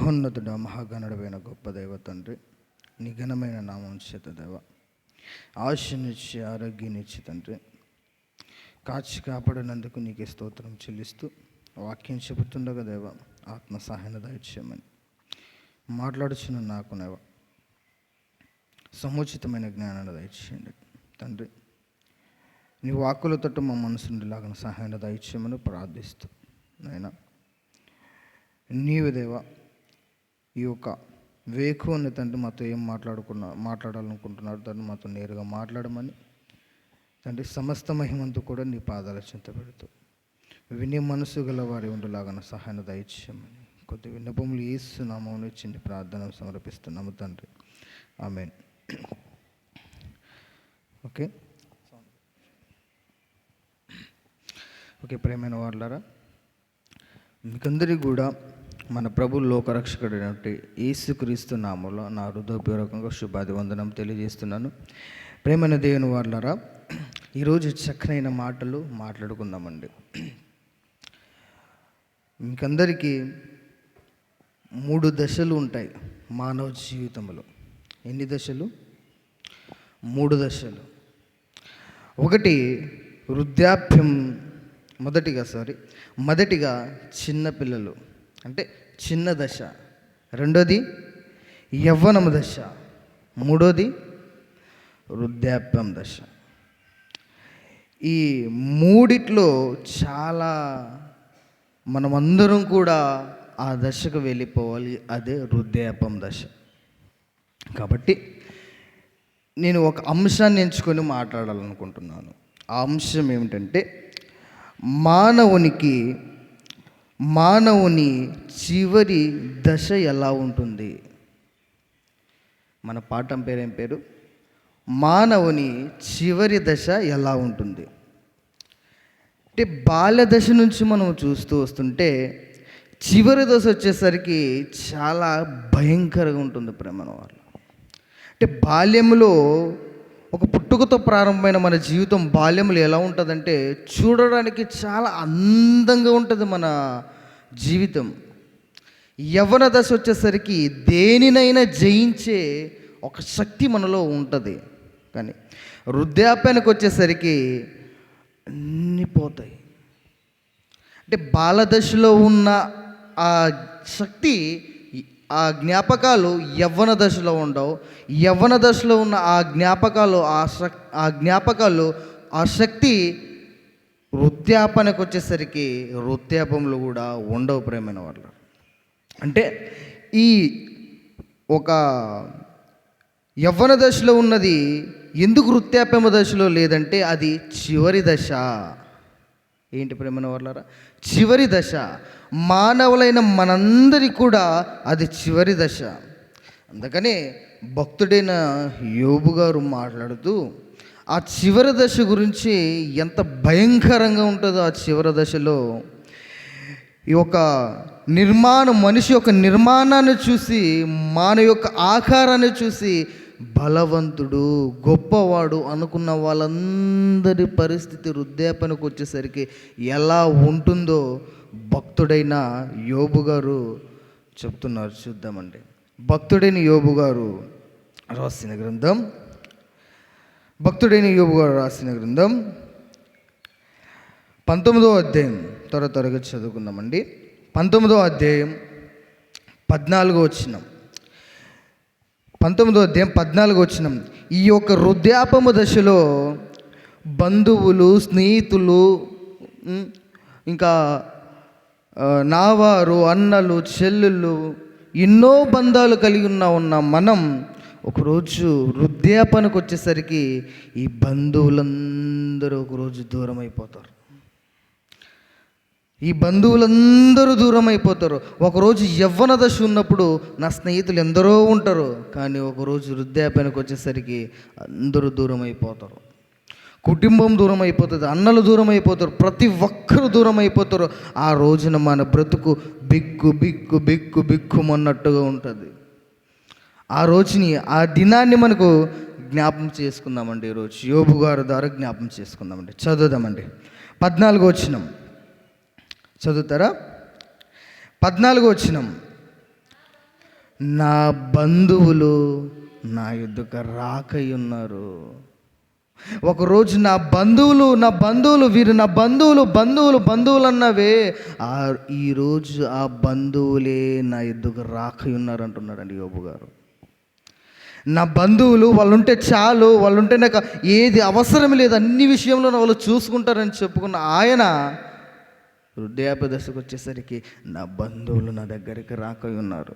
మహోన్నతుడ మహాగణుడైన గొప్ప దైవ తండ్రి, నీ ఘనమైన నామం చేత దేవ ఆశనిచ్చి ఆరోగ్యాన్నిచ్చి తండ్రి కాచి కాపాడినందుకు నీకే స్తోత్రం చెల్లిస్తూ వాక్యం చెబుతుండగా దేవ ఆత్మ సహాయాన్ని దయచేయమని మాట్లాడుచున్న నాకు నేవ సముచితమైన జ్ఞానాన్ని దయచేయండి తండ్రి. నీ వాక్కుల తట్టు మా మనసుండిలాగా సహాయాన్ని దయచేయమని ప్రార్థిస్తూ నాయనా నీవు దేవా ఈ యొక్క వేకువని తండ్రి మాతో ఏం మాట్లాడాలనుకుంటున్నారు తండ్రి మాతో నేరుగా మాట్లాడమని తండ్రి సమస్త మహిమంతో కూడా నీ పాదాల చింత పెడుతూ వినే మనసు గల వారి ఉండలాగా సహాయాన్ని దయచేయమని కొద్ది విన్నపములు యేసు నామములో చిన్న ప్రార్థన సమర్పిస్తున్నాము తండ్రి, ఆమేన్. ఓకే ప్రియమైన వాళ్ళారా, మీకందరికీ కూడా మన ప్రభు లోకరక్షకుడైనటువంటి యేసుక్రీస్తు నామంలో నా హృదయపూర్వకంగా శుభాభివందనం తెలియజేస్తున్నాను. ప్రేమైన దేవుని వాళ్ళారా, ఈరోజు చక్కనైన మాటలు మాట్లాడుకుందామండి. మీకందరికీ 3 దశలు ఉంటాయి మానవ జీవితంలో. ఎన్ని దశలు? 3 దశలు. ఒకటి వృద్ధాప్యం, మొదటిగా చిన్నపిల్లలు అంటే చిన్న దశ, రెండోది యవ్వనం దశ, మూడోది వృద్ధాప్యం దశ. ఈ మూడిట్లో చాలా మనమందరం కూడా ఆ దశకు వెళ్ళిపోవాలి, అదే వృద్ధాప్యం దశ. కాబట్టి నేను ఒక అంశాన్ని ఎంచుకొని మాట్లాడాలనుకుంటున్నాను. ఆ అంశం ఏమిటంటే మానవుని చివరి దశ ఎలా ఉంటుంది. మన పాఠం పేరేం పేరు? మానవుని చివరి దశ ఎలా ఉంటుంది. అంటే బాల్య దశ నుంచి మనం చూస్తూ వస్తుంటే చివరి దశ వచ్చేసరికి చాలా భయంకరంగా ఉంటుంది ప్రేమ వాళ్ళు. అంటే బాల్యంలో ఒక పుట్టుకతో ప్రారంభమైన మన జీవితం బాల్యంలో ఎలా ఉంటుందంటే చూడడానికి చాలా అందంగా ఉంటుంది మన జీవితం. యవ్వన దశ వచ్చేసరికి దేనినైనా జయించే ఒక శక్తి మనలో ఉంటుంది. కానీ వృద్ధాప్యానికి వచ్చేసరికి అన్నీ పోతాయి. అంటే బాలదశలో ఉన్న ఆ శక్తి, ఆ జ్ఞాపకాలు యవ్వన దశలో ఉండవు. యవ్వన దశలో ఉన్న ఆ జ్ఞాపకాలు ఆ శక్తి వృద్ధాపానికి వచ్చేసరికి వృద్ధాపంలో కూడా ఉండవు ప్రేమైన వాళ్ళు. అంటే ఈ ఒక యవ్వన దశలో ఉన్నది ఎందుకు వృద్ధాప్యమ దశలో లేదంటే అది చివరి దశ. ఏంటి ప్రేమైన వాళ్ళారా? చివరి దశ. మానవులైన మనందరికీ కూడా అది చివరి దశ. అందుకనే భక్తుడైన యోబు గారు మాట్లాడుతూ ఆ చివరి దశ గురించి ఎంత భయంకరంగా ఉంటుందో, ఆ చివరి దశలో ఈ యొక్క మనిషి యొక్క నిర్మాణాన్ని చూసి, మానవ యొక్క ఆకారాన్ని చూసి బలవంతుడు, గొప్పవాడు అనుకున్న వాళ్ళందరి పరిస్థితి వృద్ధాప్యానికి వచ్చేసరికి ఎలా ఉంటుందో భక్తుడైన యోబు గారు చెప్తున్నారు. చూద్దామండి. భక్తుడైన యోబు గారు రాసిన గ్రంథం 19వ అధ్యాయం త్వరగా చదువుకుందామండి. 19వ అధ్యాయం 14వ వచనం. 19వ అధ్యాయం 14వ వచనం. ఈ యొక్క వృద్ధాప్యము దశలో బంధువులు, స్నేహితులు, ఇంకా నావారు, అన్నలు, చెల్లెళ్ళు, ఎన్నో బంధాలు కలిగి ఉన్న మనం ఒకరోజు వృద్ధాప్యానికి వచ్చేసరికి ఈ బంధువులందరూ ఒకరోజు దూరం అయిపోతారు. ఒకరోజు యవ్వన దశ ఉన్నప్పుడు నా స్నేహితులు ఎందరో ఉంటారు, కానీ ఒకరోజు వృద్ధాప్యానికి వచ్చేసరికి అందరూ దూరం అయిపోతారు. కుటుంబం దూరం అయిపోతుంది, అన్నలు దూరం అయిపోతారు, ప్రతి ఒక్కరు దూరం అయిపోతారు. ఆ రోజున మన బ్రతుకు బిక్కుమన్నట్టుగా ఉంటుంది. ఆ రోజుని, ఆ దినాన్ని మనకు జ్ఞాపం చేసుకుందామండి. ఈరోజు యోబు గారి ద్వారా జ్ఞాపం చేసుకుందామండి. చదువుదామండి. 14వ వచనం చదువుతారా? 14వ వచనం. నా బంధువులు నా యుద్ధకు రాకయున్నారు. ఒకరోజు నా బంధువులు వీరు నా బంధువులు అన్నవే ఈరోజు ఆ బంధువులే నా యుద్ధకు రాకయున్నారు అంటున్నాడండి యోబు గారు. నా బంధువులు వాళ్ళుంటే చాలు, వాళ్ళుంటే నాకు ఏది అవసరం లేదు, అన్ని విషయంలో వాళ్ళు చూసుకుంటారని చెప్పుకున్న ఆయన వృద్ధాప్య దశకు వచ్చేసరికి నా బంధువులు నా దగ్గరికి రాకయున్నారు.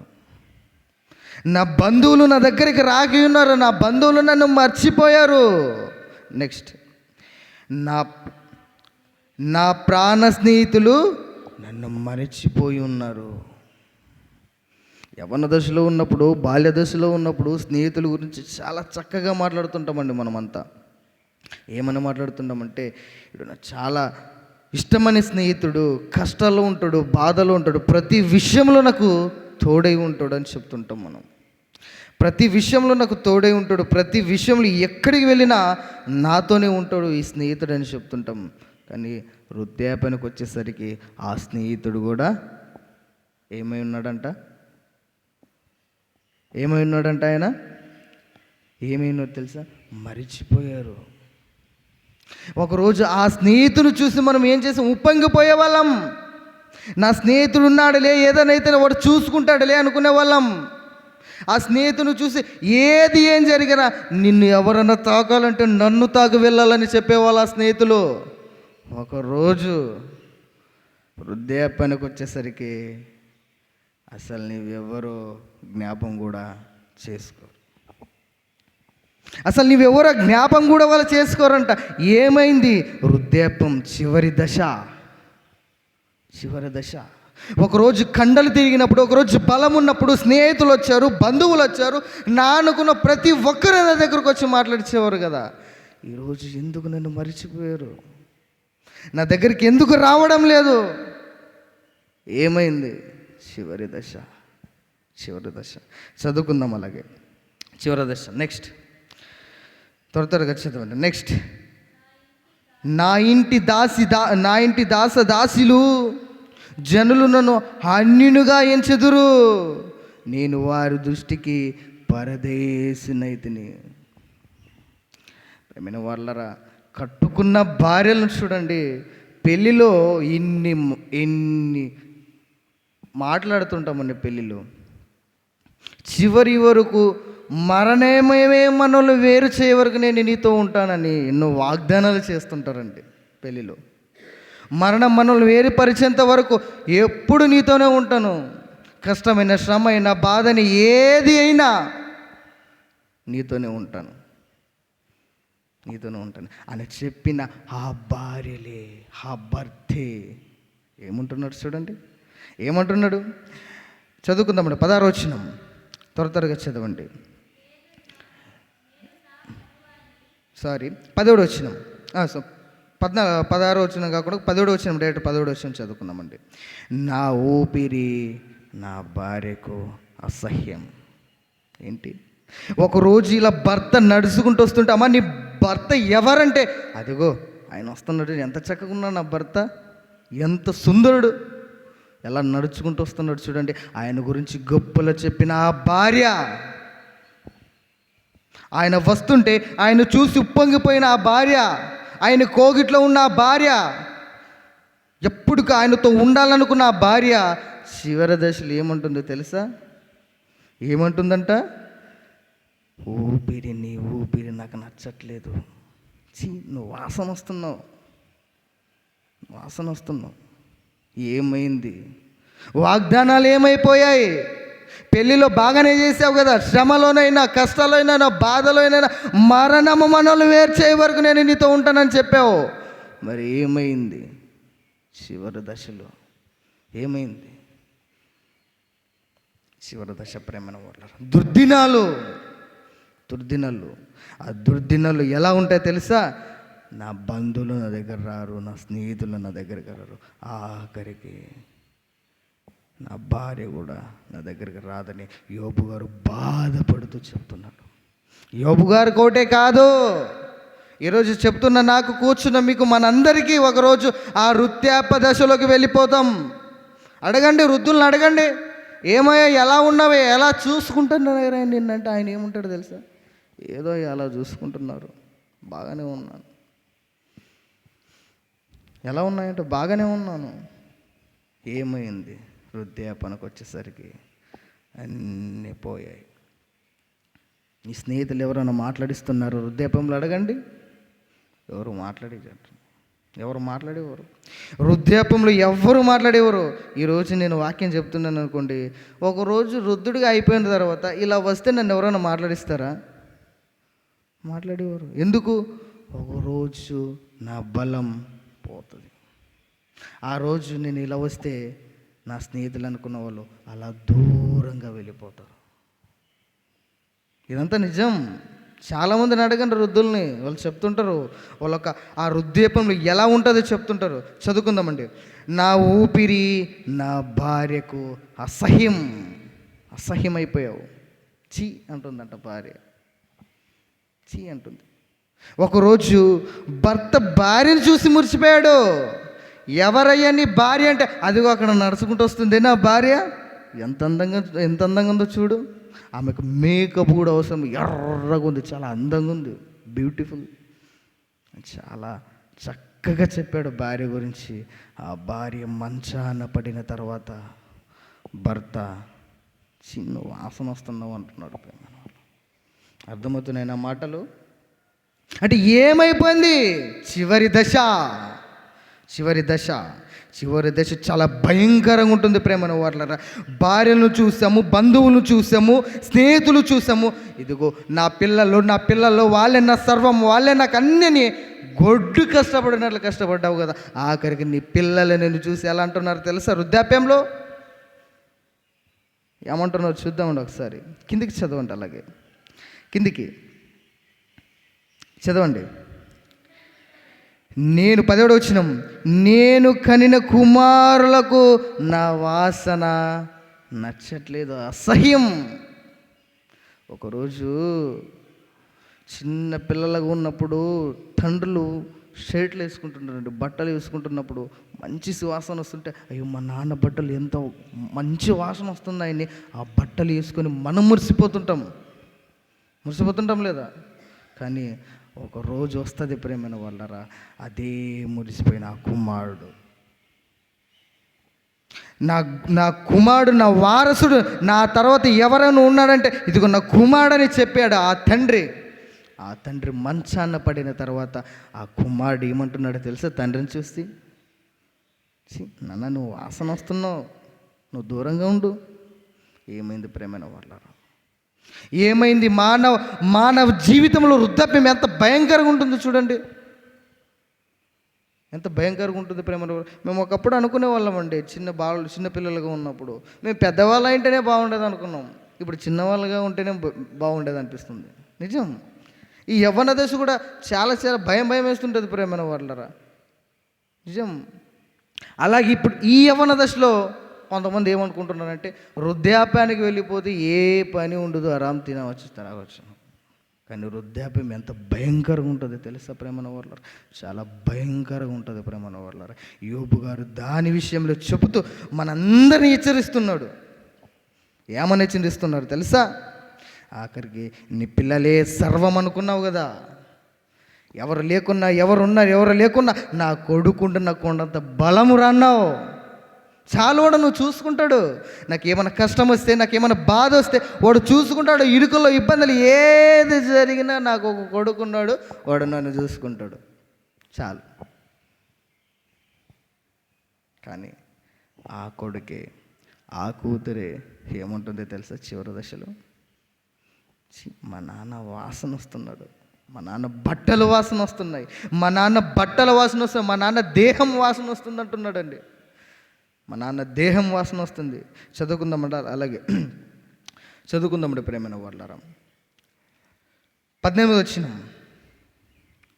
నా బంధువులు నా దగ్గరికి రాకయున్నారు. నా బంధువులు నన్ను మర్చిపోయారు. నెక్స్ట్, నా ప్రాణ స్నేహితులు నన్ను మరచిపోయి ఉన్నారు. యవ్వన దశలో ఉన్నప్పుడు, బాల్య దశలో ఉన్నప్పుడు స్నేహితుల గురించి చాలా చక్కగా మాట్లాడుతుంటామండి మనమంతా. ఏమని మాట్లాడుతుంటామంటే, ఇప్పుడు నాకు చాలా ఇష్టమైన స్నేహితుడు, కష్టాల్లో ఉంటాడు, బాధలో ఉంటాడు, ప్రతి విషయంలో నాకు తోడై ఉంటాడు అని చెప్తుంటాం మనం. ప్రతి విషయంలో నాకు తోడై ఉంటాడు, ప్రతి విషయంలో ఎక్కడికి వెళ్ళినా నాతోనే ఉంటాడు ఈ స్నేహితుడు అని చెప్తుంటాం. కానీ వృద్ధాప్యానికి వచ్చేసరికి ఆ స్నేహితుడు కూడా ఏమై ఉన్నాడంట ఆయన ఏమైనా తెలుసా? మరిచిపోయారు. ఒకరోజు ఆ స్నేహితుడు చూసి మనం ఏం చేసాం? ఉప్పొంగిపోయే వాళ్ళం. నా స్నేహితుడు ఉన్నాడులే, ఏదైనా వాడు చూసుకుంటాడులే అనుకునే వాళ్ళం. ఆ స్నేహితుని చూసి ఏం జరిగినా నిన్ను ఎవరన్నా తాకాలంటే నన్ను తాకి వెళ్ళాలని చెప్పేవాళ్ళు ఆ స్నేహితులు. ఒకరోజు వృద్ధాప్యానికి వచ్చేసరికి అసలు నీవెవరో జ్ఞాపం కూడా చేసుకోరు. అసలు నీవెవరో జ్ఞాపం కూడా వాళ్ళు చేసుకోరంట. ఏమైంది? వృద్ధాప్యం చివరి దశ. ఒకరోజు కండలు తిరిగినప్పుడు, ఒకరోజు బలం ఉన్నప్పుడు స్నేహితులు వచ్చారు, బంధువులు వచ్చారు, నా అనుకున్న ప్రతి ఒక్కరు నా దగ్గరకు వచ్చి మాట్లాడిచేవారు కదా. ఈరోజు ఎందుకు నన్ను మరిచిపోయారు? నా దగ్గరికి ఎందుకు రావడం లేదు? ఏమైంది? చివరి దశ. చదువుకుందాం అలాగే. చివరి దశ. నెక్స్ట్, త్వరగా చదవండి. నెక్స్ట్, నా ఇంటి దాసులు జనులు నన్ను అన్యునిగా ఎంచెదురు, నేను వారి దృష్టికి పరదేశినైతిని. ప్రేమైన వాళ్ళరా, కట్టుకున్న భార్యలను చూడండి, పెళ్ళిలో ఎన్ని మాట్లాడుతుంటామండి. పెళ్ళిలో చివరి వరకు మరణమే మనల్ని వేరు చేయ వరకు నేను నీతో ఉంటానని ఎన్నో వాగ్దానాలు చేస్తుంటారండి. పెళ్ళిలో మరణం మనల్ని వేరుపరిచేంత వరకు ఎప్పుడు నీతోనే ఉంటాను, కష్టమైన, శ్రమ అయినా, బాధని ఏది అయినా నీతోనే ఉంటాను అని చెప్పిన ఆ భార్యలే, ఆ భర్తే ఏమంటున్నాడు చూడండి. ఏమంటున్నాడు? చదువుకుందామండి. 16వ వచనం త్వరగా చదవండి. 17వ వచనం. 16వ వచనం కాకుండా 17వ వచనం, డైరెక్ట్ 17వ వచనం చదువుకుందామండి. నా ఊపిరి నా భార్యకు అసహ్యం. ఏంటి? ఒకరోజు ఇలా భర్త నడుచుకుంటూ వస్తుంటే, అమ్మ నీ భర్త ఎవరంటే, అదిగో ఆయన వస్తున్నాడు, ఎంత చక్కగా ఉన్నాడు నా భర్త, ఎంత సుందరుడు, ఎలా నడుచుకుంటూ వస్తున్నాడు చూడండి. ఆయన గురించి గొప్పలు చెప్పిన ఆ భార్య, ఆయన వస్తుంటే ఆయన చూసి ఉప్పొంగిపోయిన ఆ భార్య, ఆయన కోగిట్లో ఉన్న ఆ భార్య, ఎప్పుడు ఆయనతో ఉండాలనుకున్న ఆ భార్య చివరి దశలు ఏమంటుందో తెలుసా? ఏమంటుందంట? నీ ఊపిరి నాకు నచ్చట్లేదు, నువ్వు వాసన వస్తున్నావు. ఏమైంది? వాగ్దానాలు ఏమైపోయాయి? పెళ్ళిలో బాగానే చేసావు కదా, శ్రమలోనైనా, కష్టాలైనా, బాధలోనైనా, మరణము మనల్ని వేరు చేయ వరకు నేను నీతో ఉంటానని చెప్పావు. మరి ఏమైంది? చివరి దశలో ఏమైంది? చివరి దశ ప్రేమన వాళ్ళ దుర్దినాలు. ఆ దుర్దినాలు ఎలా ఉంటాయో తెలుసా? నా బంధువులు నా దగ్గర రారు, నా స్నేహితులు నా దగ్గరికి రారు, ఆఖరికి నా భార్య కూడా నా దగ్గరికి రాదని యోబు గారు బాధపడుతూ చెప్తున్నాడు. యోబు గారు కోటే కాదు, ఈరోజు చెప్తున్న నాకు, కూర్చున్న మీకు, మనందరికీ ఒకరోజు ఆ వృద్ధాప్య దశలోకి వెళ్ళిపోతాం. అడగండి, వృద్ధులను అడగండి, ఏమయ్యా ఎలా ఉన్నావే, ఎలా చూసుకుంటున్నారా నిన్నంటే ఆయన ఏముంటాడు తెలుసా? ఏదో ఎలా చూసుకుంటున్నారు, బాగానే ఉన్నాను. ఎలా ఉన్నాయంటే బాగానే ఉన్నాను. ఏమైంది? వృద్ధాపనకు వచ్చేసరికి అన్నీ పోయాయి. నీ స్నేహితులు ఎవరైనా మాట్లాడిస్తున్నారు వృద్ధాపంలో? అడగండి, ఎవరు మాట్లాడేవారు? వృద్ధాపంలో ఎవ్వరు మాట్లాడేవారు. ఈరోజు నేను వాక్యం చెప్తున్నాను అనుకోండి, ఒకరోజు వృద్ధుడిగా అయిపోయిన తర్వాత ఇలా వస్తే నన్ను ఎవరైనా మాట్లాడిస్తారా? మాట్లాడేవారు. ఎందుకు? ఒకరోజు నా బలం పోతుంది. ఆ రోజు నేను ఇలా వస్తే నా స్నేహితులు అనుకున్న వాళ్ళు అలా దూరంగా వెళ్ళిపోతారు. ఇదంతా నిజం. చాలామందిని అడగండి వృద్ధుల్ని, వాళ్ళు చెప్తుంటారు వాళ్ళొక ఆ వృద్ధాపంలో ఎలా ఉంటుందో చెప్తుంటారు. చదువుకుందామండి. నా ఊపిరి నా భార్యకు అసహ్యమైపోయావు. చీ అంటుందంట భార్య, చీ అంటుంది. ఒకరోజు భర్త భార్యను చూసి మురిసిపోయాడు. ఎవరయ్యా నీ భార్య అంటే, అదిగో అక్కడ నడుచుకుంటూ వస్తుంది నా భార్య, ఎంత అందంగా ఉందో చూడు, ఆమెకు మేకప్ కూడా అవసరం, ఎర్రగా ఉంది, చాలా అందంగా ఉంది, బ్యూటిఫుల్. చాలా చక్కగా చెప్పాడు భార్య గురించి. ఆ భార్య మంచాన పడిన తర్వాత భర్త చిన్న వాసన వస్తున్నావు అంటున్నాడు. అర్థమవుతున్నాయి నా మాటలు? అంటే ఏమైపోయింది? చివరి దశ చాలా భయంకరంగా ఉంటుంది ప్రేమను వాళ్ళరా. భార్యను చూసాము, బంధువులను చూసాము, స్నేహితులు చూసాము. ఇదిగో నా పిల్లలు వాళ్ళే నా సర్వం, వాళ్ళే నాకు అన్నీ. గొడ్డు కష్టపడినట్లు కష్టపడ్డావు కదా, ఆఖరికి నీ పిల్లలు నేను చూసి ఎలా అంటున్నారు తెలుసా? వృద్ధాప్యంలో ఏమంటున్నారు చూద్దామండి ఒకసారి. కిందికి చదవండి, అలాగే కిందికి చదవండి. 10వ వచనం, నేను కనిన కుమారులకు నా వాసన నచ్చట్లేదు, అసహ్యం. ఒకరోజు చిన్న పిల్లలుగా ఉన్నప్పుడు తండ్రులు షర్ట్లు వేసుకుంటున్నారండి, బట్టలు వేసుకుంటున్నప్పుడు మంచి సువాసన వస్తుంటే, అయ్యో మా నాన్న బట్టలు ఎంత మంచి వాసన వస్తున్నాయని ఆ బట్టలు వేసుకొని మనం మురిసిపోతుంటాం లేదా? కానీ ఒక రోజు వస్తుంది ప్రేమైన వాళ్ళరా, అదే మురిసిపోయిన ఆ కుమారుడు, నా కుమారుడు, నా వారసుడు, నా తర్వాత ఎవరైనా ఉన్నాడంటే ఇదిగో నా కుమారుడని చెప్పాడు ఆ తండ్రి. ఆ తండ్రి మంచాన పడిన తర్వాత ఆ కుమారుడు ఏమంటున్నాడో తెలుసా? తండ్రిని చూసి, నాన్న నువ్వు వాసన వస్తున్నావు, నువ్వు దూరంగా ఉండు. ఏమైంది ప్రేమైన వాళ్ళరా? ఏమైంది? మానవ జీవితంలో వృద్ధాప్యం ఎంత భయంకరంగా ఉంటుందో చూడండి, ఎంత భయంకరంగా ఉంటుంది ప్రేమ. మేము ఒకప్పుడు అనుకునే వాళ్ళమండి, చిన్న పిల్లలుగా ఉన్నప్పుడు మేము పెద్దవాళ్ళు అయితేనే బాగుండేది అనుకున్నాం. ఇప్పుడు చిన్నవాళ్ళుగా ఉంటేనే బాగుండేది అనిపిస్తుంది. నిజం. ఈ యవ్వన దశ కూడా చాలా భయం వేస్తుంటుంది ప్రేమ వాళ్ళరా, నిజం. అలాగే ఇప్పుడు ఈ యవ్వన దశలో కొంతమంది ఏమనుకుంటున్నారంటే వృద్ధాప్యానికి వెళ్ళిపోతే ఏ పని ఉండదు, ఆరామ్ తినవచ్చు, తాగవచ్చు. కానీ వృద్ధాప్యం ఎంత భయంకరంగా ఉంటుంది తెలుసా ప్రేమన వాళ్ళారు? చాలా భయంకరంగా ఉంటుంది ప్రేమన వాళ్ళారు. యోబు గారు దాని విషయంలో చెబుతూ మనందరినీ హెచ్చరిస్తున్నాడు. ఏమని హెచ్చరిస్తున్నారు తెలుసా? ఆఖరికి నీ పిల్లలే సర్వం అనుకున్నావు కదా, ఎవరు లేకున్నా నా కొడుకుంటే నాకు కొండంత బలము రన్నావు. చాలు, వాడు నువ్వు చూసుకుంటాడు. నాకేమైనా కష్టం వస్తే, నాకేమైనా బాధ వస్తే వాడు చూసుకుంటాడు. ఇరుకుల్లో ఇబ్బందులు ఏది జరిగినా నాకు ఒక కొడుకున్నాడు, వాడు నన్ను చూసుకుంటాడు, చాలు. కానీ ఆ కొడుకే, ఆ కూతురే ఏముంటుంది తెలుసా? చివరి దశలో మా నాన్న వాసన వస్తున్నాడు, మా నాన్న బట్టల వాసన వస్తున్నాయి, మా నాన్న దేహం వాసన వస్తుంది అంటున్నాడండి. మా నాన్న దేహం వాసన వస్తుంది. చదువుకుందామంట, అలాగే చదువుకుందామండి ప్రేమైన వాళ్ళారా. 18వ వచనం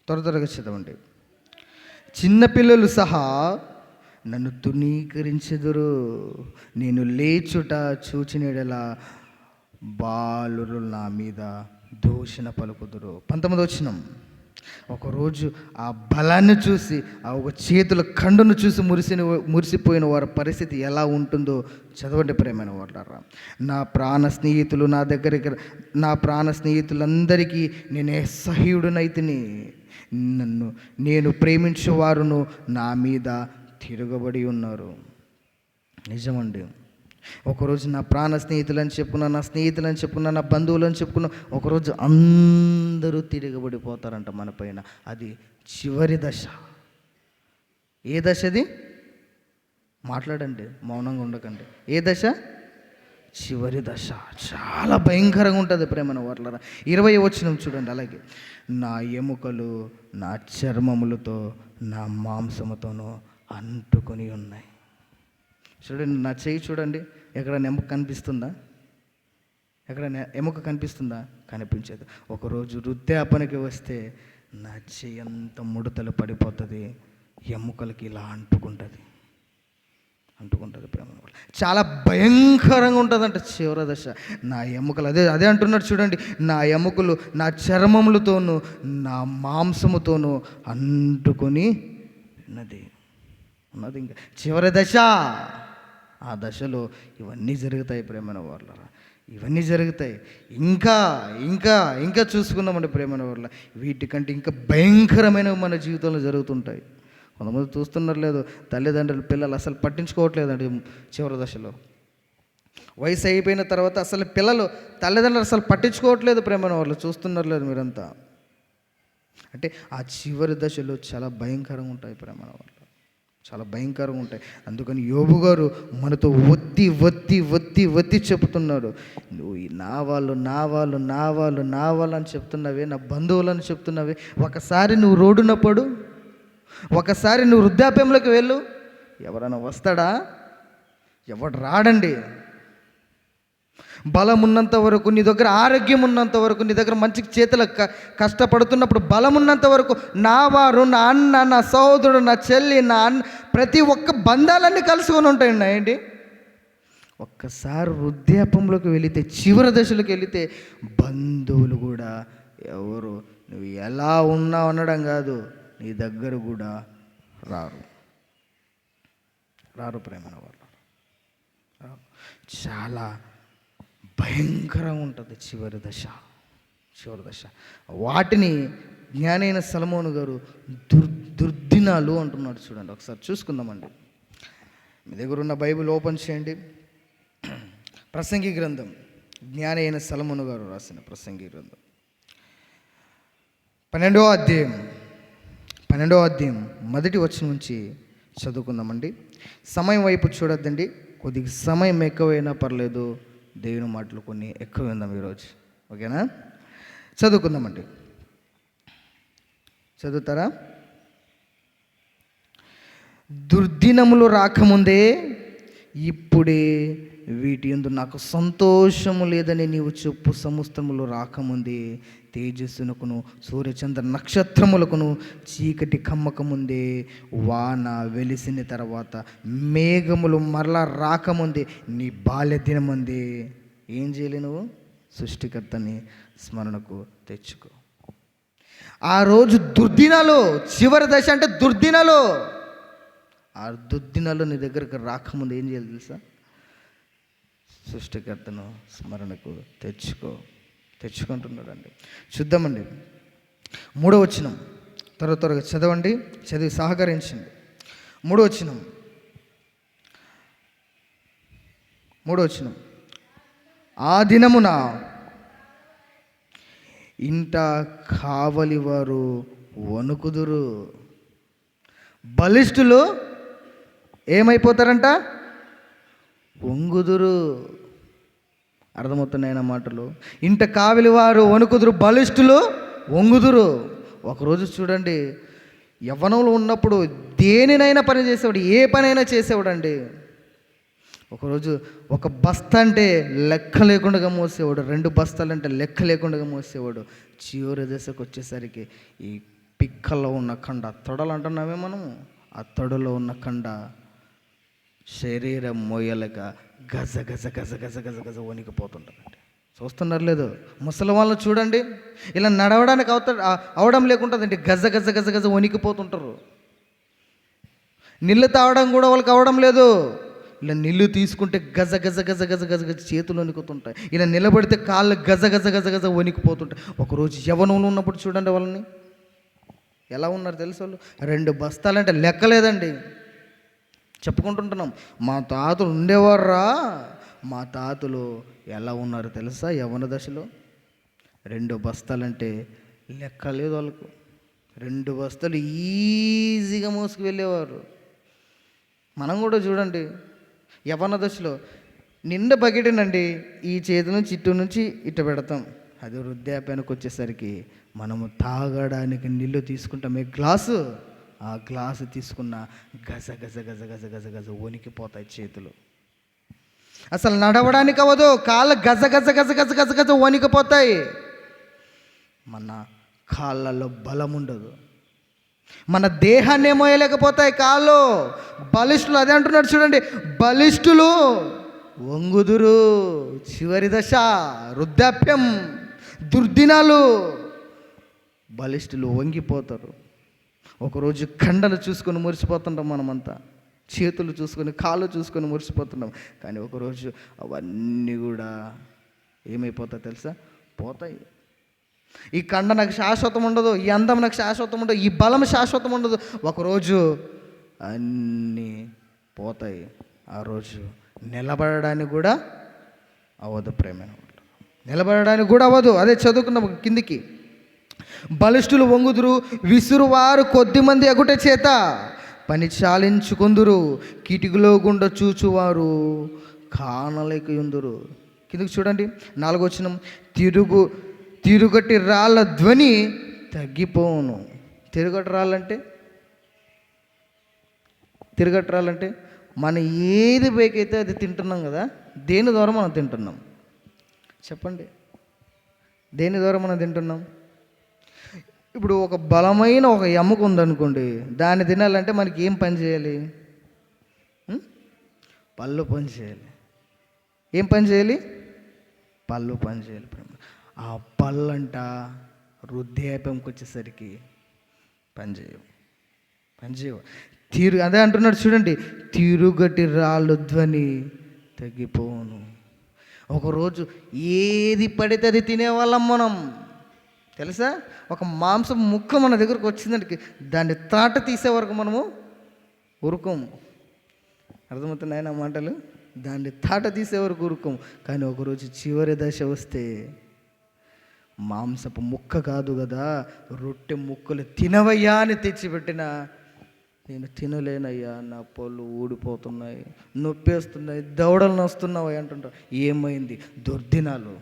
త్వరగా చదవండి. చిన్నపిల్లలు సహా నన్ను తునీకరించెదరు, నేను లేచుట చూచినడలా బాలురు నా మీద దూషణ పలుకుదురు. 19వ వచనం ఒకరోజు ఆ బలాన్ని చూసి, ఆ ఒక చేతుల కండును చూసి మురిసిపోయిన వారి పరిస్థితి ఎలా ఉంటుందో చదవండి ప్రేమైన వాళ్ళారా. నా ప్రాణ స్నేహితులందరికీ నేనే సహ్యుడునైతిని. నేను ప్రేమించే వారును నా మీద తిరగబడి ఉన్నారు. నిజమండి. ఒకరోజు నా ప్రాణ స్నేహితులని చెప్పుకున్నా, నా స్నేహితులని చెప్పుకున్నా, నా బంధువులని చెప్పుకున్నా, ఒకరోజు అందరూ తిరగబడిపోతారంట మన పైన. అది చివరి దశ. ఏ దశ అది? మాట్లాడండి, మౌనంగా ఉండకండి. ఏ దశ? చివరి దశ. చాలా భయంకరంగా ఉంటుంది ప్రేమన వర్లరా. 20వ వచనం చూడండి. అలాగే నా ఎముకలు నా చర్మములతో నా మాంసముతోనూ అంటుకొని ఉన్నాయి. చూడండి, నా చెయ్యి చూడండి. ఎక్కడైనా ఎముక కనిపిస్తుందా? ఎక్కడైనా ఎముక కనిపిస్తుందా? కనిపించదు. ఒకరోజు వృద్ధాపనకి వస్తే నా చెయ్యి అంత ముడతలు పడిపోతుంది, ఎముకలకి ఇలా అంటుకుంటుంది ప్రేమ. చాలా భయంకరంగా ఉంటుందంట చివరి దశ. నా ఎముకలు అదే అంటున్నాడు చూడండి. నా ఎముకలు నా చర్మములతోనూ నా మాంసముతోనూ అంటుకొని ఉన్నది. ఇంకా చివరి దశ. ఆ దశలో ఇవన్నీ జరుగుతాయి ప్రేమైన వాళ్ళరా. ఇవన్నీ జరుగుతాయి. ఇంకా ఇంకా ఇంకా చూసుకున్నామండి ప్రేమైన వాళ్ళ. వీటికంటే ఇంకా భయంకరమైనవి మన జీవితంలో జరుగుతుంటాయి. కొంతమంది చూస్తున్నారు లేదు, తల్లిదండ్రులు పిల్లలు అసలు పట్టించుకోవట్లేదండి. చివరి దశలో వయసు అయిపోయిన తర్వాత అసలు పిల్లలు తల్లిదండ్రులు అసలు పట్టించుకోవట్లేదు ప్రేమైన వాళ్ళు. చూస్తున్నారు లేదు మీరంతా. అంటే ఆ చివరి దశలో చాలా భయంకరంగా ఉంటాయి ప్రేమైన వాళ్ళు, చాలా భయంకరంగా ఉంటాయి. అందుకని యోబు గారు మనతో ఒత్తి ఒత్తి ఒత్తి ఒత్తి చెప్తున్నాడు. నువ్వు నా వాళ్ళు అని చెప్తున్నావే, నా బంధువులని చెప్తున్నావే. ఒకసారి నువ్వు రోడ్డున పడు, ఒకసారి నువ్వు వృద్ధాప్యంలోకి వెళ్ళు. ఎవరైనా వస్తాడా? ఎవడు రాడండి. బలం ఉన్నంత వరకు, నీ దగ్గర ఆరోగ్యం ఉన్నంత వరకు, నీ దగ్గర మంచి చేతుల కష్టపడుతున్నప్పుడు బలం ఉన్నంత వరకు నా వారు, నా అన్న, నా సహోదరుడు, నా చెల్లి, నా అన్న, ప్రతి ఒక్క బంధాలన్నీ కలుసుకొని ఉంటాయండి. ఏంటి? ఒక్కసారి వృద్ధాపంలోకి వెళితే, చివరి దశలోకి వెళితే బంధువులు కూడా ఎవరు నువ్వు ఎలా ఉన్నావు అనడం కాదు, నీ దగ్గర కూడా రారు ప్రేమన వాళ్ళు. చాలా భయంకరంగా ఉంటుంది చివరి దశ. వాటిని జ్ఞానైన సొలొమోను గారు దుర్దినాలు అంటున్నాడు. చూడండి, ఒకసారి చూసుకుందామండి. మీ దగ్గర ఉన్న బైబిల్ ఓపెన్ చేయండి. ప్రసంగి గ్రంథం, జ్ఞానైన సొలొమోను గారు రాసిన ప్రసంగి గ్రంథం 12వ అధ్యాయం మొదటి వచనం నుంచి చదువుకుందామండి. సమయం వైపు చూడొద్దండి, కొద్దిగా సమయం ఎక్కువైనా పర్లేదు, దేవుని మాటలు కొన్ని ఎక్కువ విందాం ఈరోజు. ఓకేనా? చదువుకుందామండి. చదువుతారా? దుర్దినములు రాకముందే ఇప్పుడే వీటి యందు నాకు సంతోషము లేదని నీవు చెప్పు. సమస్తములు రాకముందే, తేజస్సునకును సూర్యచంద్ర నక్షత్రములకును చీకటి కమ్మకముందే, వాన వెలిసిన తర్వాత మేఘములు మరలా రాకముందే, నీ బాల్య దినముందే ఏం చేయలే నువ్వు? సృష్టికర్తని స్మరణకు తెచ్చుకో. ఆ రోజు దుర్దినాలు, చివరి దశ అంటే దుర్దినాలు. ఆ దుర్దినాలు నీ దగ్గరకు రాకముందు ఏం చేయాలి తెలుసా? సృష్టికర్తను స్మరణకు తెచ్చుకుంటున్నాడండి. చూద్దామండి. 3వ వచనం త్వరగా చదవండి, చదివి సహకరించండి. 3వ వచనం. ఆ దినమున ఇంట కావలి వారు వణుకుదురు, బలిష్ఠులు ఏమైపోతారంట? వంగుదురు. అర్థమవుతున్నాయన్న మాటలు. ఇంట కావలి వారు వణుకుదురు, బలిష్ఠులు వంగుదురు. ఒకరోజు చూడండి, యవ్వనంలో ఉన్నప్పుడు దేనినైనా పని చేసేవాడు, ఏ పనైనా చేసేవాడండి. ఒకరోజు ఒక బస్తా అంటే లెక్క లేకుండా మోసేవాడు, 2 బస్తాలు అంటే లెక్క లేకుండా మోసేవాడు. చివరి దశకు వచ్చేసరికి ఈ పిక్కల్లో ఉన్న కండ, తొడలు అంటున్నామే మనము, ఆ తొడలో ఉన్న కండ శరీరం మోయలేక గజ గజ గజ గజ గజ గజ వణికిపోతుంటుందండి. చూస్తున్నారు లేదు? ముసలి వాళ్ళని చూడండి, ఇలా నడవడానికి అవడం లేకుంటుందండి, గజ గజ గజ గజ వణికిపోతుంటారు. నీళ్ళు తాగడం కూడా వాళ్ళకి అవడం లేదు. ఇలా నీళ్ళు తీసుకుంటే గజ గజ గజ గజ గజ గజ చేతులు వణుకుతుంటాయి. ఇలా నిలబడితే కాళ్ళు గజ గజ గజ గజ వణికిపోతుంటాయి. ఒకరోజు యవ్వనంలో ఉన్నప్పుడు చూడండి వాళ్ళని ఎలా ఉన్నారు తెలుసు. వాళ్ళు 2 బస్తాలంటే లెక్కలేదండి. చెప్పుకుంటుంటున్నాం, మా తాతలు ఉండేవారురా, మా తాతలు ఎలా ఉన్నారు తెలుసా యవ్వన దశలో. 2 బస్తాలంటే లెక్క లేదు వాళ్ళకు. 2 బస్తాలు ఈజీగా మోసుకు వెళ్ళేవారు. మనం కూడా చూడండి యవ్వన దశలో నిండా బకెటేనండి, ఈ చేతి నుంచి ఇటు నుంచి ఇటు పెడతాం. అది వృద్ధాప్యానికి వచ్చేసరికి మనము తాగడానికి నీళ్ళు తీసుకుంటామే గ్లాసు, ఆ గ్లాసు తీసుకున్న గజ గజ గజ గజ గజ గజ వణికిపోతాయి చేతులు. అసలు నడవడానికి అవ్వదు, కాళ్ళు గజ గజ గజ గజ గజ గజ వణికిపోతాయి. మన కాళ్ళలో బలం ఉండదు, మన దేహాన్ని మోయలేకపోతాయి కాళ్ళు. బలిష్ఠులు అదే అంటున్నాడు చూడండి, బలిష్ఠులు వంగుదురు. చివరి దశ వృద్ధాప్యం, దుర్దినాలు. బలిష్ఠులు వంగిపోతారు. ఒకరోజు కండలు చూసుకొని మురిసిపోతుంటాం మనమంతా, చేతులు చూసుకొని కాళ్ళు చూసుకొని మురిసిపోతున్నాం. కానీ ఒకరోజు అవన్నీ కూడా ఏమైపోతాయి తెలుసా? పోతాయి. ఈ కండ నాకు శాశ్వతం ఉండదు, ఈ అందం నాకు శాశ్వతం ఉండదు, ఈ బలం శాశ్వతం ఉండదు. ఒకరోజు అన్నీ పోతాయి. ఆ రోజు నిలబడడానికి కూడా అవ్వదు. ప్రేమైన నిలబడడానికి కూడా అవ్వదు. అదే చదువుకున్నాం కిందికి. బలిష్ఠులు వంగుదురు, విసురువారు కొద్దిమంది ఎగుట చేత పని చాలించుకుందురు, కిటికీలో గుండా చూచువారు కానలేకుందురు. కిందకి చూడండి 4వ వచనం, తిరుగటి రాళ్ళ ధ్వని తగ్గిపోవును. తిరుగటి రాళ్ళంటే మనం ఏది బేకైతే అది తింటున్నాం కదా. దేని ద్వారా మనం తింటున్నాం చెప్పండి? దేని ద్వారా మనం తింటున్నాం? ఇప్పుడు ఒక బలమైన ఒక ఎముక ఉందనుకోండి, దాన్ని తినాలంటే మనకి ఏం పని చేయాలి? పళ్ళు పని చేయాలి. ఏం పని చేయాలి? పళ్ళు పని చేయాలి. ఆ పళ్ళంట వృద్ధాప్యంకి వచ్చేసరికి పనిచేయవు. అదే అంటున్నాడు చూడండి, తిరుగటి రాళ్ళు ధ్వని తగ్గిపోను. ఒకరోజు ఏది పడితే అది తినేవాళ్ళం మనం తెలుసా. ఒక మాంసం ముక్క మన దగ్గరకు వచ్చిందంటే దాన్ని తాట తీసే వరకు మనము ఉరుకోము. అర్థమవుతున్నాయి నా మాటలు? దాన్ని తాట తీసే వరకు ఉరుకోము. కానీ ఒకరోజు చివరి దశ వస్తే మాంసపు ముక్క కాదు కదా, రొట్టె ముక్కలు తినవయ్యా అని తెచ్చిపెట్టిన నేను తినలేనయ్యా, నా పళ్ళు ఊడిపోతున్నాయి, నొప్పేస్తున్నాయి, దవడలు నొస్తున్నాయి అంటుంటారు. ఏమైంది? దుర్దినాలు.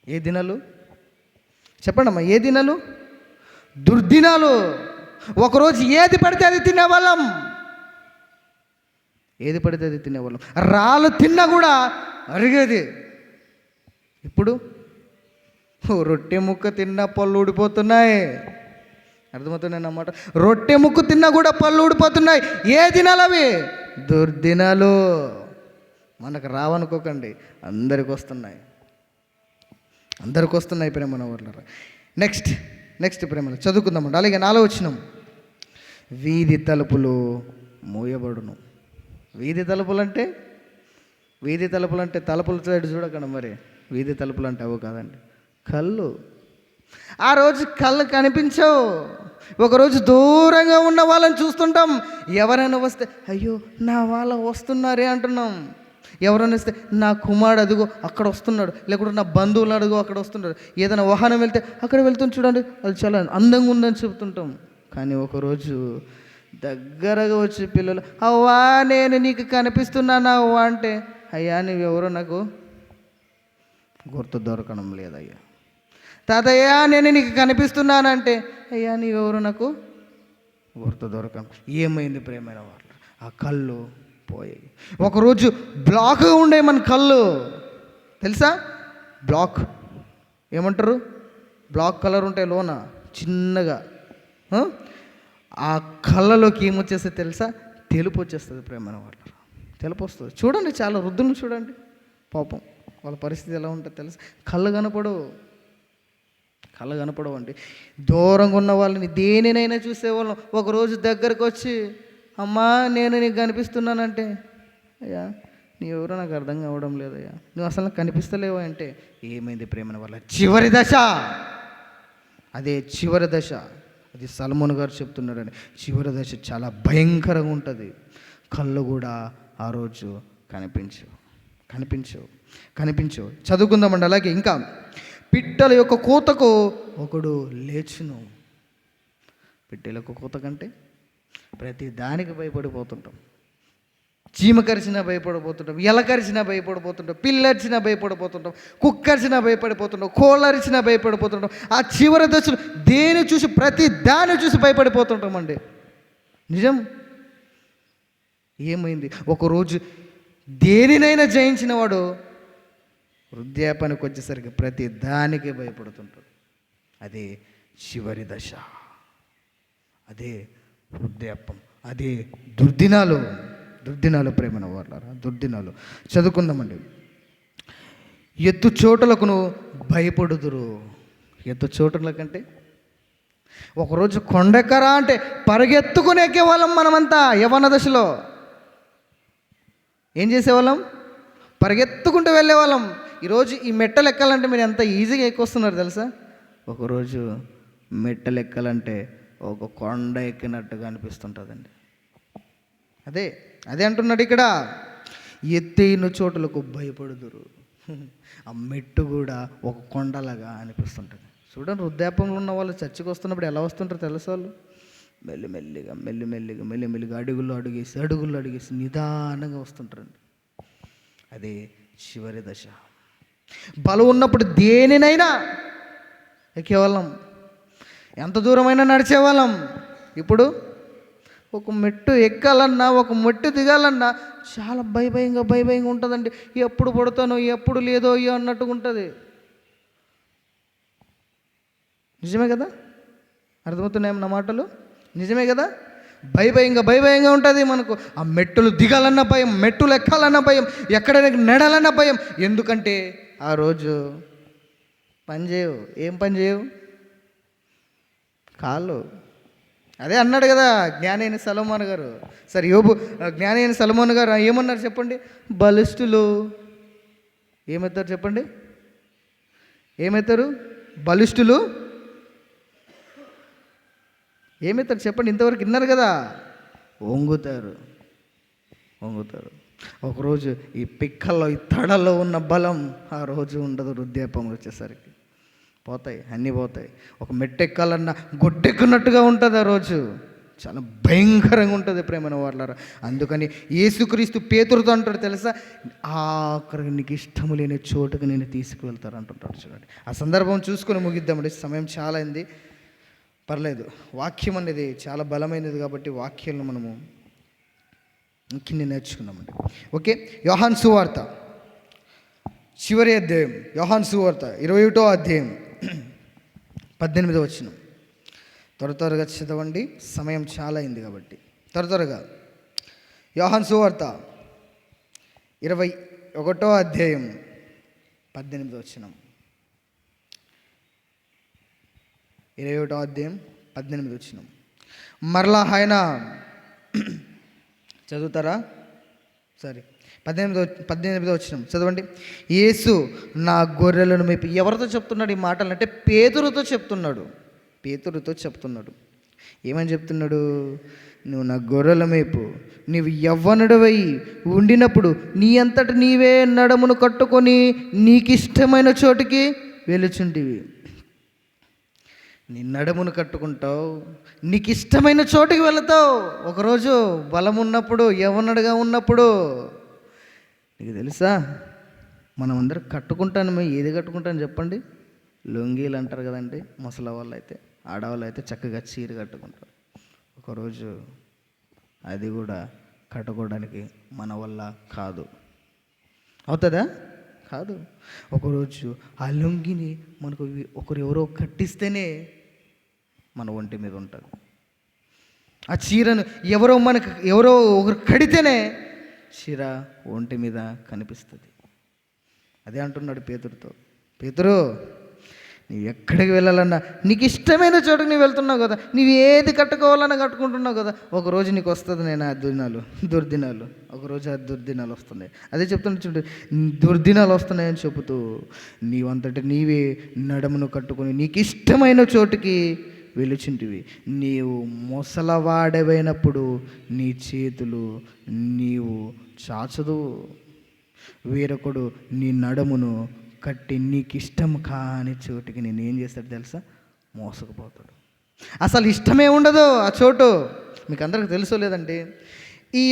ఏ దినాలు చెప్పండి అమ్మా? ఏ దినాలు? దుర్దినాలు. ఒకరోజు ఏది పడితే అది తినేవాళ్ళం. రాళ్ళు తిన్నా కూడా అరిగేది. ఇప్పుడు రొట్టె ముక్క తిన్నా పళ్ళు ఊడిపోతున్నాయి. అర్థమవుతున్నాయి అన్నమాట. రొట్టె ముక్క తిన్నా కూడా పళ్ళు ఊడిపోతున్నాయి. ఏ దినాలు అవి? దుర్దినాలు. మనకు రావనుకోకండి, అందరికి వస్తున్నాయి ప్రేమ వాళ్ళ. నెక్స్ట్ ప్రేమ చదువుకుందామండి. అలాగే 4వ వచనం, వీధి తలుపులు మూయబడును. వీధి తలుపులు అంటే తలుపుల సైడ్ చూడకండి మరి. వీధి తలుపులు అంటే అవు కాదండి, కళ్ళు. ఆ రోజు కళ్ళు కనిపించవు. ఒకరోజు దూరంగా ఉన్న వాళ్ళని చూస్తుంటాం. ఎవరైనా వస్తే అయ్యో నా వాళ్ళ వస్తున్నారే అంటున్నాం. ఎవరైనా వస్తే నా కుమారుడు అదిగో అక్కడ వస్తున్నాడు, లేకుంటే నా బంధువులు అడుగో అక్కడ వస్తున్నాడు. ఏదైనా వాహనం వెళ్తే అక్కడ వెళ్తుంది చూడండి, అది చాలా అందంగా ఉందని చెప్తుంటాం. కానీ ఒకరోజు దగ్గరగా వచ్చి పిల్లలు, అవ్వా నేను నీకు కనిపిస్తున్నానా అవ్వా అంటే, అయ్యా నువ్వెవరో నాకు గుర్తు దొరకడం లేదయ్యా. తాతయ్య నేను నీకు కనిపిస్తున్నానంటే, అయ్యా నీవెవరో నాకు గుర్తు దొరకడం. ఏమైంది ప్రేమైన వాళ్ళు? ఆ కళ్ళు పోయాయి. ఒకరోజు బ్లాక్గా ఉండే మన కళ్ళు తెలుసా. బ్లాక్ ఏమంటారు? బ్లాక్ కలర్ ఉంటాయి లోన చిన్నగా. ఆ కళ్ళలోకి ఏమొచ్చేస్తే తెలుసా? తెలుపు వచ్చేస్తుంది ప్రేమైన వాళ్ళు. తెలుపు వస్తుంది. చూడండి, చాలా వృద్ధులను చూడండి, పాపం వాళ్ళ పరిస్థితి ఎలా ఉంటుంది తెలుసు? కళ్ళు కనపడవు అండి. దూరంగా ఉన్న వాళ్ళని దేనినైనా చూసేవాళ్ళం. ఒకరోజు దగ్గరకు వచ్చి, అమ్మా నేను నీకు కనిపిస్తున్నానంటే, అయ్యా నీ ఎవరో నాకు అర్థం కావడం లేదయ్యా, నువ్వు అసలు నాకు కనిపిస్తలేవా అంటే, ఏమైంది ప్రేమన వల్ల? చివరి దశ, అదే చివరి దశ. అది సల్మోన్ గారు చెప్తున్నారని. చివరి దశ చాలా భయంకరంగా ఉంటుంది. కళ్ళు కూడా ఆ రోజు కనిపించవు. చదువుకుందామండి. అలాగే ఇంకా, పిట్టల యొక్క కూతకు ఒకడు లేచును. పిట్టల యొక్క కూత కంటే ప్రతి దానికి భయపడిపోతుంటాం. చీమ కరిచినా భయపడిపోతుంటాం, ఎల కరిచినా భయపడిపోతుంటాం, పిల్లరిచినా భయపడిపోతుంటాం, కుక్కరిచినా భయపడిపోతుంటాం, కోళ్ళరిచినా భయపడిపోతుంటాం. ఆ చివరి దశలో దేని చూసి, ప్రతి దాన్ని చూసి భయపడిపోతుంటాం అండి. నిజం. ఏమైంది? ఒకరోజు దేనినైనా జయించిన వాడు వృద్ధాపానికి వచ్చేసరికి ప్రతి దానికి భయపడుతుంటాడు. అదే చివరి దశ, అదే వృద్ధాపం, అదే దుర్దినాలు ప్రేమన వాళ్ళారా, దుర్దినాలు. చదువుకుందామండి. ఎత్తు చోటులకును భయపడుదురు. ఎత్తు చోటుల కంటే ఒకరోజు కొండెక్కరా అంటే పరిగెత్తుకుని ఎక్కేవాళ్ళం మనమంతా. యవ్వన దశలో ఏం చేసేవాళ్ళం? పరిగెత్తుకుంటూ వెళ్ళేవాళ్ళం. ఈరోజు ఈ మెట్టలు ఎక్కాలంటే మీరు ఎంత ఈజీగా ఎక్కొస్తున్నారు తెలుసా? ఒకరోజు మెట్టలు ఎక్కాలంటే ఒక కొండ ఎక్కినట్టుగా అనిపిస్తుంటుందండి. అదే అంటున్నాడు ఇక్కడ, ఎత్తైన చోటులకు భయపడుదురు. ఆ మెట్టు కూడా ఒక కొండలాగా అనిపిస్తుంటుంది. చూడండి, వృద్ధాపంలో ఉన్న వాళ్ళు చర్చకు వస్తున్నప్పుడు ఎలా వస్తుంటారు తెలుసా? వాళ్ళు మెల్లిమెల్లిగా అడుగుల్లో అడుగేసి నిదానంగా వస్తుంటారండి. అదే చివరి దశ. బలం ఉన్నప్పుడు దేనినైనా ఎక్కేవాళ్ళం, ఎంత దూరమైనా నడిచేవాళ్ళం. ఇప్పుడు ఒక మెట్టు ఎక్కాలన్నా, ఒక మెట్టు దిగాలన్నా చాలా భయంగా ఉంటుందండి. ఎప్పుడు పడతానో, ఎప్పుడు లేదో అన్నట్టుగా ఉంటుంది. నిజమే కదా? అర్థమవుతున్నాయి నా మాటలు? నిజమే కదా? భయంగా ఉంటుంది మనకు. ఆ మెట్టులు దిగాలన్న భయం, మెట్టులు ఎక్కాలన్న భయం, ఎక్కడైనా నడాలన్న భయం. ఎందుకంటే ఆ రోజు ఏం పని చేయవు కాళ్ళు. అదే అన్నాడు కదా జ్ఞాని అయిన సొలొమోను గారు. సరే, జ్ఞాని అయిన సొలొమోను గారు ఏమన్నారు చెప్పండి? బలిష్ఠులు ఏమవుతారు చెప్పండి? ఏమవుతారు బలిష్ఠులు? ఏమవుతారు చెప్పండి? ఇంతవరకు విన్నారు కదా. వంగుతారు. ఒకరోజు ఈ పిక్కల్లో, ఈ తడలో ఉన్న బలం ఆ రోజు ఉండదు. వృద్ధాపంలో వచ్చేసరికి అన్నీ పోతాయి. ఒక మెట్టెక్కాలన్నా గొట్టెక్కున్నట్టుగా ఉంటుంది ఆ రోజు. చాలా భయంకరంగా ఉంటుంది ప్రేమన వాళ్ళారా. అందుకని యేసుక్రీస్తు పేతురుతో అంటాడు తెలుసా, ఆఖరికి నీకు ఇష్టము లేని చోటుకు నేను తీసుకువెళ్తారు అంటుంటాడు. చూడండి, ఆ సందర్భం చూసుకొని ముగిద్దామండి. సమయం చాలా అయింది, పర్లేదు. వాక్యం అనేది చాలా బలమైనది కాబట్టి వాక్యాలను మనము ఇంకిన్ని నేర్చుకున్నామండి. ఓకే, యోహాను సువార్త చివరి అధ్యాయం, యోహాను సువార్త 21వ అధ్యాయం 18వ వచనం. త్వరగా చదవండి, సమయం చాలా అయింది కాబట్టి త్వరగా. యోహాను సువార్త 21వ అధ్యాయం 18వ వచనం. 21వ అధ్యాయం 18వ వచనం. మరలా ఆయన చదువుతారా? సరే, 18వ వచనం చదవండి. యేసు నా గొర్రెలను మేపు. ఎవరితో చెప్తున్నాడు ఈ మాటలు అంటే? పేతురుతో చెప్తున్నాడు. ఏమని చెప్తున్నాడు? నువ్వు నా గొర్రెల మేపు, నీవు యవ్వనుడవై ఉండినప్పుడు నీ అంతట నీవే నడమును కట్టుకొని నీకిష్టమైన చోటికి వెలుచుంటివి. నీ నడుమును కట్టుకుంటావు, నీకు ఇష్టమైన చోటుకి వెళతావు. ఒకరోజు బలం ఉన్నప్పుడు, యవ్వనుడిగా ఉన్నప్పుడు. నీకు తెలుసా, మనం అందరం కట్టుకుంటాను. ఏది కట్టుకుంటాను చెప్పండి? లొంగీలు అంటారు కదండి ముసలి వాళ్ళు అయితే. ఆడవాళ్ళు అయితే చక్కగా చీర కట్టుకుంటారు. ఒకరోజు అది కూడా కట్టుకోవడానికి మన వల్ల కాదు. అవుతుందా? కాదు. ఒకరోజు ఆ లొంగిని మనకు ఎవరో కట్టిస్తేనే మన ఒంటి మీద ఉంటుంది. ఆ చీరను ఎవరో ఒకరు కడితేనే చీర ఒంటి మీద కనిపిస్తుంది. అదే అంటున్నాడు పేతురుతో, పేతురు నీవు ఎక్కడికి వెళ్ళాలన్నా నీకు ఇష్టమైన చోటుకు నీవు వెళ్తున్నావు కదా, నీవు ఏది కట్టుకోవాలన్నా కట్టుకుంటున్నావు కదా, ఒకరోజు నీకు వస్తుంది నేను ఆ దుర్దినాలు ఒకరోజు ఆ దుర్దినాలు వస్తున్నాయి. అదే చెప్తున్నా చూడు, దుర్దినాలు వస్తున్నాయని చెబుతూ నీవంతటి నీవే నడుమును కట్టుకొని నీకు ఇష్టమైన చోటుకి వెలుచుంటివి. నీవు ముసలవాడవైనప్పుడు నీ చేతులు నీవు చాచదు, వేరొకడు నీ నడుమును కట్టి నీకు ఇష్టం కాని చోటుకి నేనేం చేస్తాడు తెలుసా, మోసకపోతాడు. అసలు ఇష్టమే ఉండదు ఆ చోటు. మీకు అందరికి తెలుసో లేదండి, ఈ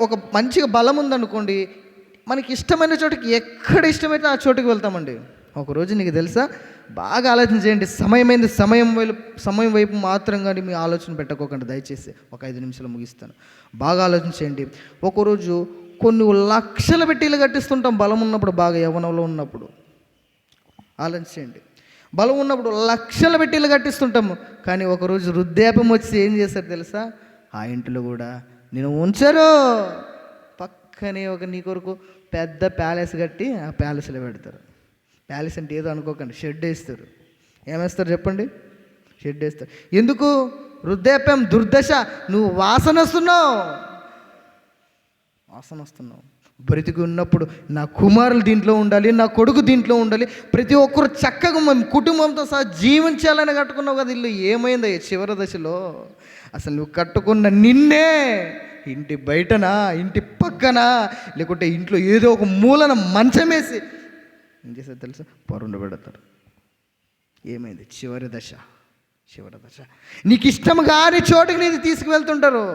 ఒక మంచిగా బలం ఉందనుకోండి, మనకి ఇష్టమైన చోటుకి ఎక్కడ ఇష్టమైతే ఆ చోటుకి వెళ్తామండి. ఒకరోజు నీకు తెలుసా, బాగా ఆలోచన చేయండి. సమయం వైపు మాత్రం కానీ మీ ఆలోచన పెట్టుకోకండి దయచేసి. ఒక 5 నిమిషాలు ముగిస్తాను. బాగా ఆలోచన చేయండి. ఒకరోజు కొన్ని లక్షల పెట్టి ఇల్లు కట్టిస్తుంటాం బలం ఉన్నప్పుడు, బాగా యవ్వనంలో ఉన్నప్పుడు. ఆలోచించండి, బలం ఉన్నప్పుడు లక్షల పెట్టి ఇల్లు కట్టిస్తుంటాము. కానీ ఒకరోజు వృద్ధాప్యం వచ్చి ఏం చేస్తారు తెలుసా, ఆ ఇంట్లో కూడా నేను ఉంచరు. పక్కనే నీ కొరకు పెద్ద ప్యాలెస్ కట్టి ఆ ప్యాలెస్లో పెడతారు. ప్యాలెస్ అంటే ఏదో అనుకోకండి, షెడ్ వేస్తారు. ఏమేస్తారు చెప్పండి, షెడ్ వేస్తారు. ఎందుకు? వృద్ధాప్యం, దుర్దశ. నువ్వు వాసన వస్తున్నావు. బ్రతికి ఉన్నప్పుడు నా కుమారులు దీంట్లో ఉండాలి, నా కొడుకు దీంట్లో ఉండాలి, ప్రతి ఒక్కరు చక్కగా కుటుంబంతో సహా జీవించాలని కట్టుకున్నావు కదా ఇల్లు. ఏమైంది చివరి దశలో? అసలు నువ్వు కట్టుకున్న నిన్నే ఇంటి బయటనా, ఇంటి పక్కన, లేకుంటే ఇంట్లో ఏదో ఒక మూలన మంచం వేసి ఏం చేస్తారు తెలుసా, పరుండు పెడతారు. ఏమైంది? చివరి దశ. నీకు ఇష్టం కాని చోటుకి నీది తీసుకువెళ్తుంటారు.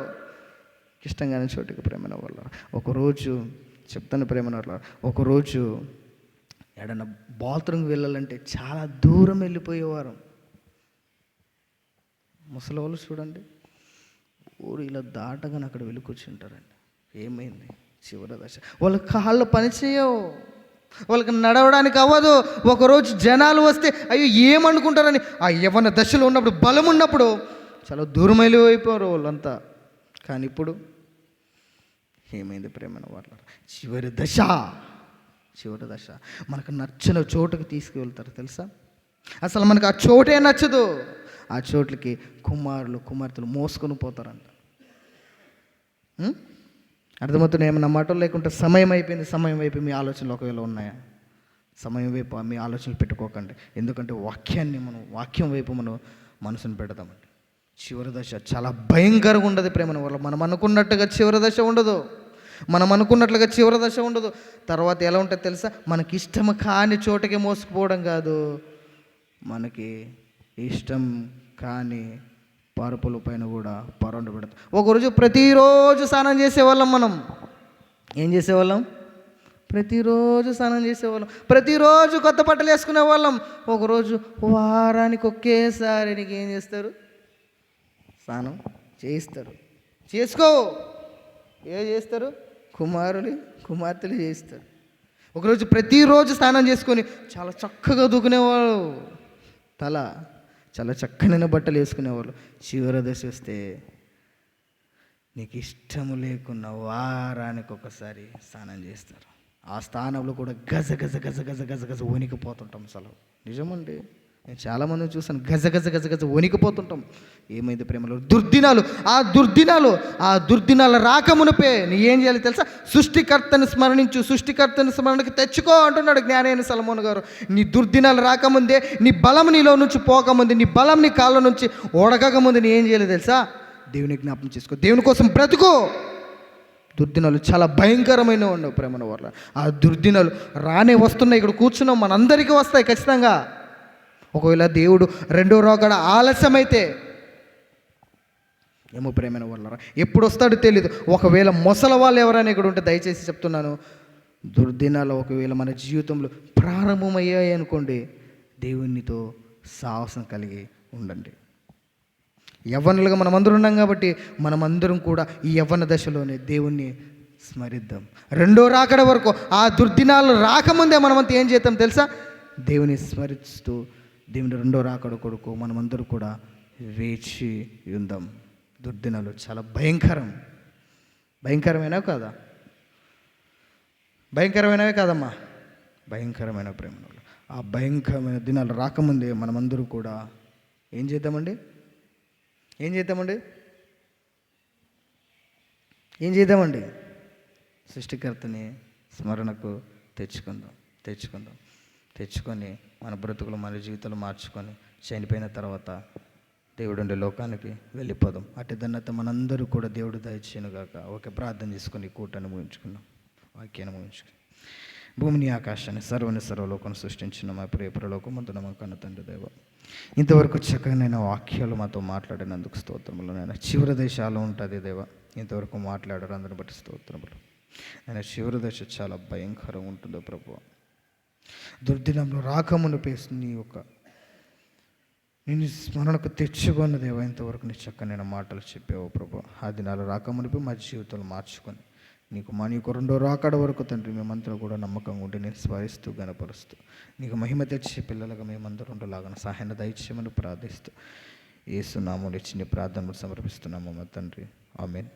ఇష్టం కాని చోటుకి ప్రేమన వల్ల ఒకరోజు చెప్తాను, ప్రేమన వల్ల ఒకరోజు ఎడన్నా బాత్రూమ్కి వెళ్ళాలంటే చాలా దూరం వెళ్ళిపోయేవారు. ముసలి వాళ్ళు చూడండి, ఊరు ఇలా దాటగానే అక్కడ వెళ్ళి కూర్చుంటారండి. ఏమైంది? చివరి దశ. వాళ్ళ కాళ్ళు పనిచేయవు, వాళ్ళకి నడవడానికి అవ్వదు. ఒకరోజు జనాలు వస్తే అయ్యో ఏమనుకుంటారని ఆ యవ్వన దశలో ఉన్నప్పుడు, బలం ఉన్నప్పుడు చాలా దూరం వెళ్ళిపోయారు వాళ్ళంతా. కానీ ఇప్పుడు ఏమైంది ప్రేమను వాళ్ళ? చివరి దశ. మనకు నచ్చిన చోటుకి తీసుకువెళ్తారు తెలుసా. అసలు మనకు ఆ చోటే నచ్చదు. ఆ చోట్లకి కుమార్తెలు మోసుకొని పోతారంట. అర్థమవుతుంది ఏమన్నా మాటలు? లేకుంటే సమయం అయిపోయింది మీ ఆలోచనలు ఒకవేళ ఉన్నాయా? సమయం వైపు మీ ఆలోచనలు పెట్టుకోకండి. ఎందుకంటే వాక్యం వైపు మనం మనసును పెడతామండి. చివరి దశ చాలా భయంకరంగా ఉండదు ప్రేమను వల్ల. మనం అనుకున్నట్టుగా చివరి దశ ఉండదు. తర్వాత ఎలా ఉంటుంది తెలుసా, మనకి ఇష్టం కాని చోటకి మోసుకుపోవడం కాదు, మనకి ఇష్టం కాని పరుపుల పైన కూడా పరుండు పెడతాం. ఒకరోజు ప్రతిరోజు స్నానం చేసేవాళ్ళం. మనం ఏం చేసేవాళ్ళం? ప్రతిరోజు స్నానం చేసేవాళ్ళం, ప్రతిరోజు కొత్త బట్టలు వేసుకునే వాళ్ళం. ఒకరోజు వారానికి ఒకేసారి నీకు ఏం చేస్తారు? స్నానం చేయిస్తారు. చేస్తారు కుమార్తెలు చేయిస్తారు. ఒకరోజు ప్రతిరోజు స్నానం చేసుకొని చాలా చక్కగా దూకునేవాళ్ళు, తల చాలా చక్కనైన బట్టలు వేసుకునేవాళ్ళు. చివరి దశ వస్తే నీకు ఇష్టము లేకున్న వారానికి ఒకసారి స్నానం చేస్తారు. ఆ స్థానంలో కూడా గజ గజ గజ గజ గజ గజ వణికిపోతుంటాం. అసలు నిజమండి, నేను చాలామందిని చూసాను, గజ గజ గజ గజ వణికిపోతుంటాం. ఏమైంది ప్రేమలో? ఆ దుర్దినాలు రాకమునిపే నీ ఏం చేయాలి తెలుసా? సృష్టికర్తను స్మరణకి తెచ్చుకో అంటున్నాడు జ్ఞానైన సొలొమోను గారు. నీ దుర్దినాలు రాకముందే, నీ బలం నీలో నుంచి పోకముందే, నీ బలం నీ కాళ్ళ నుంచి ఓడకముందే నీ ఏం చేయాలి తెలుసా? దేవుని జ్ఞాపకం చేసుకో, దేవుని కోసం బ్రతుకో. దుర్దినాలు చాలా భయంకరమైన ఉండవు ప్రేమల వల్ల. ఆ దుర్దినాలు రానే వస్తున్నాయి. ఇక్కడ కూర్చున్నాం, మనందరికీ వస్తాయి ఖచ్చితంగా. ఒకవేళ దేవుడు రెండో రాకడ ఆలస్యమైతే ఏమో ప్రేమైన వల్ల ఎప్పుడు వస్తాడో తెలియదు. ఒకవేళ ముసలి వాళ్ళు ఎవరైనా ఇక్కడ ఉంటే దయచేసి చెప్తున్నాను, దుర్దినాలు ఒకవేళ మన జీవితంలో ప్రారంభమయ్యాయి అనుకోండి, దేవునితో సాహసం కలిగి ఉండండి. యవ్వనులుగా మనమందరం ఉన్నాం కాబట్టి మనమందరం కూడా ఈ యవ్వన దశలోనే దేవుణ్ణి స్మరిద్దాం. రెండో రాకడ వరకు, ఆ దుర్దినాలు రాకముందే మనమంతా ఏం చేద్దాం తెలుసా? దేవుని స్మరిస్తూ దేవుని రెండో రాకడ కొరకు మనమందరూ కూడా వేచి ఉందాం. దుర్దినాలు చాలా భయంకరమైనవి కాదా? భయంకరమైనవే కాదమ్మా. భయంకరమైన ప్రేమలో. ఆ భయంకరమైన దినాలు రాకముందే మనమందరూ కూడా ఏం చేద్దామండి? ఏం చేద్దామండి? ఏం చేద్దామండి? సృష్టికర్తని స్మరణకు తెచ్చుకొని మన బ్రతుకులు, మన జీవితాలు మార్చుకొని చనిపోయిన తర్వాత దేవుడుండే లోకానికి వెళ్ళిపోదాం. అటు ధన్యత మనందరూ కూడా దేవుడు దయచేయనుగాక. ఓకే, ప్రార్థన చేసుకొని కూటని ముగించుకున్నాం, వాక్యాన్ని ముగించుకున్నాం. భూమిని ఆకాశాన్ని సర్వలోకం సృష్టించిన మా ప్రియ పరలోకమందున మా కన్న తండ్రి దేవ, ఇంతవరకు చక్కగా వాక్యాలు మాతో మాట్లాడినందుకు స్తోత్రములు. నేను చివరి దేశాలు ఉంటుంది దేవ, ఇంతవరకు మాట్లాడారు, అందరిని బట్టి స్తోత్రములు. నేను చివరి దశ చాలా భయంకరంగా ఉంటుందో ప్రభు. దుర్దినంలో రాకమునిపేసి నేను స్మరణకు తెచ్చుకున్న దేవ, ఇంతవరకు నీ చక్కనైన మాటలు చెప్పావు ప్రభు. ఆ దినాలు రాకమునిపై మా జీవితాలు మార్చుకొని నీకు రెండో రాకడ వరకు తండ్రి మేమందరూ కూడా నమ్మకంగా ఉండి నేను స్మరిస్తూ గనపరుస్తూ నీకు మహిమ తెచ్చే పిల్లలుగా మేమందరూ ఉండలాగా సహాయాన్ని దయచేయమని ప్రార్థిస్తూ యేసు నామములో ఇచ్చి నీ ప్రార్థనలు సమర్పిస్తున్నాము మా తండ్రి. ఆమేన్.